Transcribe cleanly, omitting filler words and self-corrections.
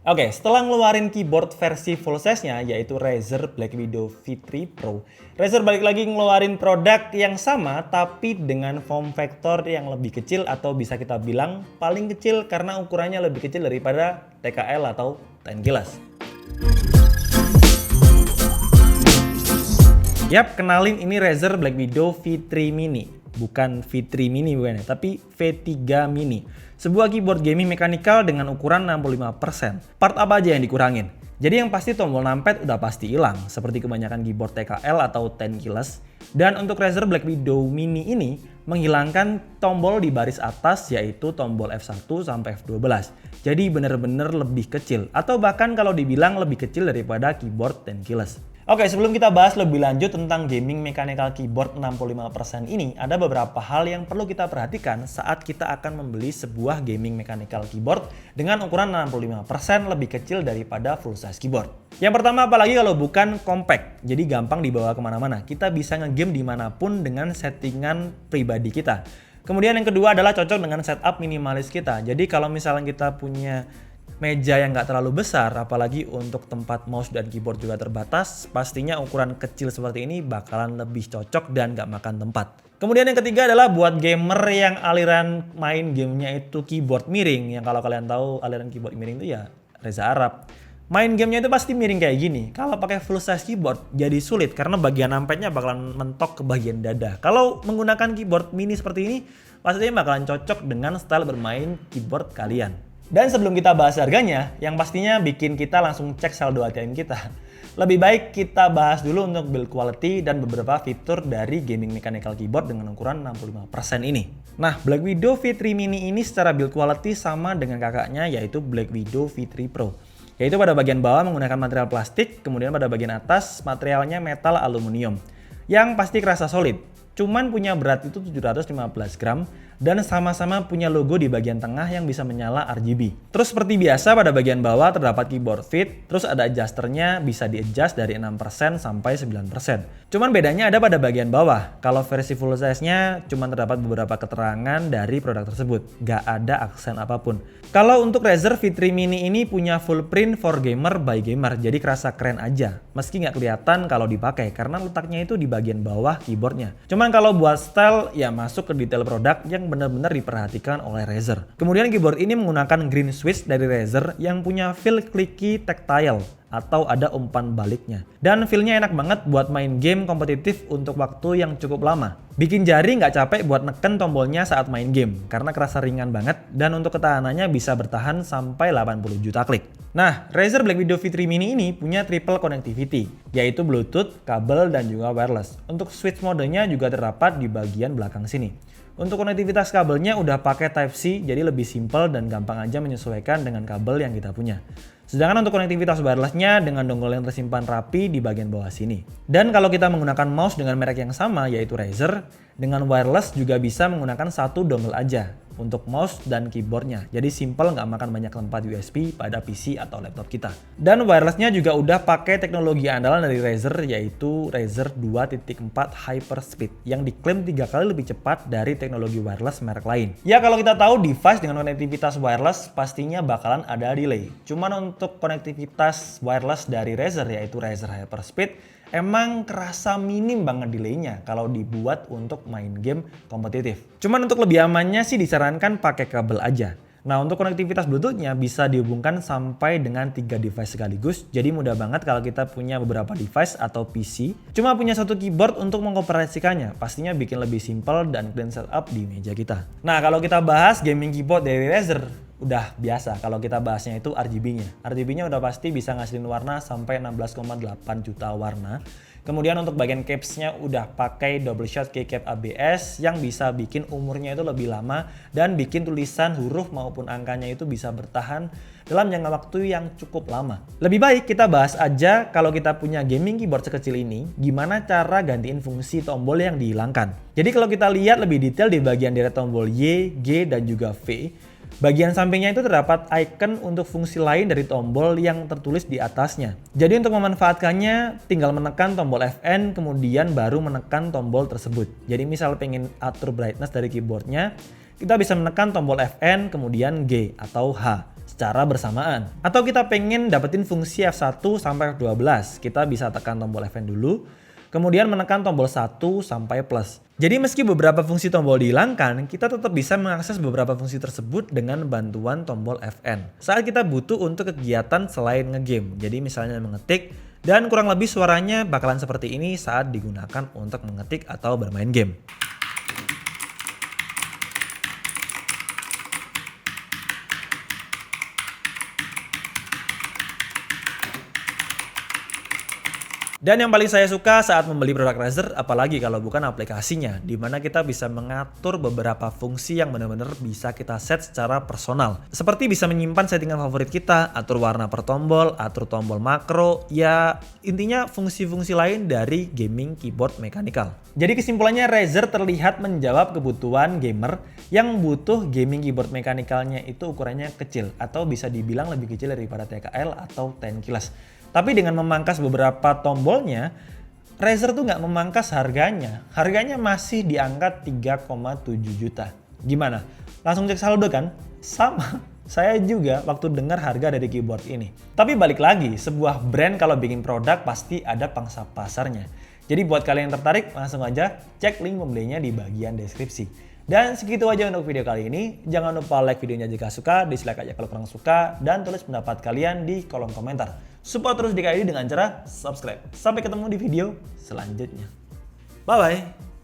Oke, setelah ngeluarin keyboard versi full size-nya yaitu Razer Black Widow V3 Pro, Razer balik lagi ngeluarin produk yang sama tapi dengan form factor yang lebih kecil atau bisa kita bilang paling kecil karena ukurannya lebih kecil daripada TKL atau 10 keyless. Yap, kenalin ini Razer Black Widow V3 Mini. Bukan V3 Mini bukan ya, tapi V3 Mini. Sebuah keyboard gaming mekanikal dengan ukuran 65%. Part apa aja yang dikurangin? Jadi yang pasti tombol numpad udah pasti hilang, seperti kebanyakan keyboard TKL atau 10 keyless. Dan untuk Razer Black Widow Mini ini menghilangkan tombol di baris atas yaitu tombol F1 sampai F12. Jadi bener-bener lebih kecil atau bahkan kalau dibilang lebih kecil daripada keyboard 10 keyless. Oke, sebelum kita bahas lebih lanjut tentang gaming mechanical keyboard 65% ini, ada beberapa hal yang perlu kita perhatikan saat kita akan membeli sebuah gaming mechanical keyboard dengan ukuran 65% lebih kecil daripada full size keyboard. Yang pertama, apalagi kalau bukan compact, jadi gampang dibawa kemana-mana. Kita bisa ngegame dimanapun dengan settingan pribadi kita. Kemudian yang kedua adalah cocok dengan setup minimalis kita. Jadi kalau misalnya kita punya meja yang nggak terlalu besar, apalagi untuk tempat mouse dan keyboard juga terbatas, pastinya ukuran kecil seperti ini bakalan lebih cocok dan nggak makan tempat. Kemudian yang ketiga adalah buat gamer yang aliran main gamenya itu keyboard miring, yang kalau kalian tahu aliran keyboard miring itu ya Reza Arab. Main gamenya itu pasti miring kayak gini. Kalau pakai full size keyboard jadi sulit karena bagian numpadnya bakalan mentok ke bagian dada. Kalau menggunakan keyboard mini seperti ini, pastinya bakalan cocok dengan style bermain keyboard kalian. Dan sebelum kita bahas harganya, yang pastinya bikin kita langsung cek saldo ATM kita. Lebih baik kita bahas dulu untuk build quality dan beberapa fitur dari gaming mechanical keyboard dengan ukuran 65% ini. Nah, Black Widow V3 Mini ini secara build quality sama dengan kakaknya yaitu Black Widow V3 Pro. Yaitu pada bagian bawah menggunakan material plastik, kemudian pada bagian atas materialnya metal aluminium. Yang pasti kerasa solid. Cuman punya berat itu 715 gram dan sama-sama punya logo di bagian tengah yang bisa menyala RGB. Terus seperti biasa pada bagian bawah terdapat keyboard fit, terus ada adjusternya bisa di-adjust dari 6% sampai 9%. Cuman bedanya ada pada bagian bawah. Kalau versi full size-nya cuman terdapat beberapa keterangan dari produk tersebut. Gak ada aksen apapun. Kalau untuk Razer V3 Mini ini punya full print for gamer by gamer, jadi kerasa keren aja. Meski nggak kelihatan kalau dipakai karena letaknya itu di bagian bawah keyboardnya. Cuman kalau buat style ya masuk ke detail produk yang benar-benar diperhatikan oleh Razer. Kemudian keyboard ini menggunakan green switch dari Razer yang punya feel clicky tactile atau ada umpan baliknya. Dan feel-nya enak banget buat main game kompetitif untuk waktu yang cukup lama. Bikin jari nggak capek buat neken tombolnya saat main game karena kerasa ringan banget dan untuk ketahanannya bisa bertahan sampai 80 juta klik. Nah, Razer Black Widow V3 Mini ini punya triple connectivity, yaitu Bluetooth, kabel, dan juga wireless. Untuk switch modenya juga terdapat di bagian belakang sini. Untuk konektivitas kabelnya udah pakai Type-C, jadi lebih simpel dan gampang aja menyesuaikan dengan kabel yang kita punya. Sedangkan untuk konektivitas wirelessnya dengan dongle yang tersimpan rapi di bagian bawah sini. Dan kalau kita menggunakan mouse dengan merek yang sama yaitu Razer, dengan wireless juga bisa menggunakan satu dongle aja untuk mouse dan keyboardnya. Jadi simple, nggak makan banyak tempat USB pada PC atau laptop kita. Dan wirelessnya juga udah pakai teknologi andalan dari Razer yaitu Razer 2.4 Hyperspeed yang diklaim 3 kali lebih cepat dari teknologi wireless merek lain. Ya kalau kita tahu device dengan konektivitas wireless pastinya bakalan ada delay. Cuman untuk konektivitas wireless dari Razer yaitu Razer Hyperspeed emang kerasa minim banget delaynya kalau dibuat untuk main game kompetitif. Cuman untuk lebih amannya sih disarankan pakai kabel aja. Nah untuk konektivitas Bluetooth-nya bisa dihubungkan sampai dengan 3 device sekaligus. Jadi mudah banget kalau kita punya beberapa device atau PC. Cuma punya satu keyboard untuk mengoperasikannya. Pastinya bikin lebih simple dan clean setup di meja kita. Nah kalau kita bahas gaming keyboard dari Razer, udah biasa kalau kita bahasnya itu RGB-nya. RGB-nya udah pasti bisa ngasilin warna sampai 16,8 juta warna. Kemudian untuk bagian capsnya udah pakai double shot keycap ABS yang bisa bikin umurnya itu lebih lama dan bikin tulisan huruf maupun angkanya itu bisa bertahan dalam jangka waktu yang cukup lama. Lebih baik kita bahas aja kalau kita punya gaming keyboard sekecil ini, gimana cara gantiin fungsi tombol yang dihilangkan. Jadi kalau kita lihat lebih detail di bagian deret tombol Y, G, dan juga V, bagian sampingnya itu terdapat icon untuk fungsi lain dari tombol yang tertulis di atasnya. Jadi untuk memanfaatkannya tinggal menekan tombol Fn kemudian baru menekan tombol tersebut. Jadi misal pengen atur brightness dari keyboardnya, kita bisa menekan tombol Fn kemudian G atau H. secara bersamaan. Atau kita pengen dapetin fungsi F1 sampai F12, kita bisa tekan tombol Fn dulu, kemudian menekan tombol 1 sampai plus. Jadi meski beberapa fungsi tombol dihilangkan, kita tetap bisa mengakses beberapa fungsi tersebut dengan bantuan tombol Fn. Saat kita butuh untuk kegiatan selain ngegame, jadi misalnya mengetik, dan kurang lebih suaranya bakalan seperti ini saat digunakan untuk mengetik atau bermain game. Dan yang paling saya suka saat membeli produk Razer, apalagi kalau bukan aplikasinya, di mana kita bisa mengatur beberapa fungsi yang benar-benar bisa kita set secara personal. Seperti bisa menyimpan settingan favorit kita, atur warna per tombol, atur tombol makro, ya intinya fungsi-fungsi lain dari gaming keyboard mechanical. Jadi kesimpulannya Razer terlihat menjawab kebutuhan gamer yang butuh gaming keyboard mechanicalnya itu ukurannya kecil atau bisa dibilang lebih kecil daripada TKL atau 10 keyless. Tapi dengan memangkas beberapa tombolnya, Razer tuh nggak memangkas harganya. Harganya masih di angka 3,7 juta. Gimana? Langsung cek saldo kan? Sama. Saya juga waktu dengar harga dari keyboard ini. Tapi balik lagi, sebuah brand kalau bikin produk pasti ada pangsa pasarnya. Jadi buat kalian yang tertarik, langsung aja cek link pembelinya di bagian deskripsi. Dan segitu aja untuk video kali ini. Jangan lupa like videonya jika suka, dislike aja kalau kurang suka, dan tulis pendapat kalian di kolom komentar. Support terus DKID dengan cara subscribe. Sampai ketemu di video selanjutnya. Bye-bye.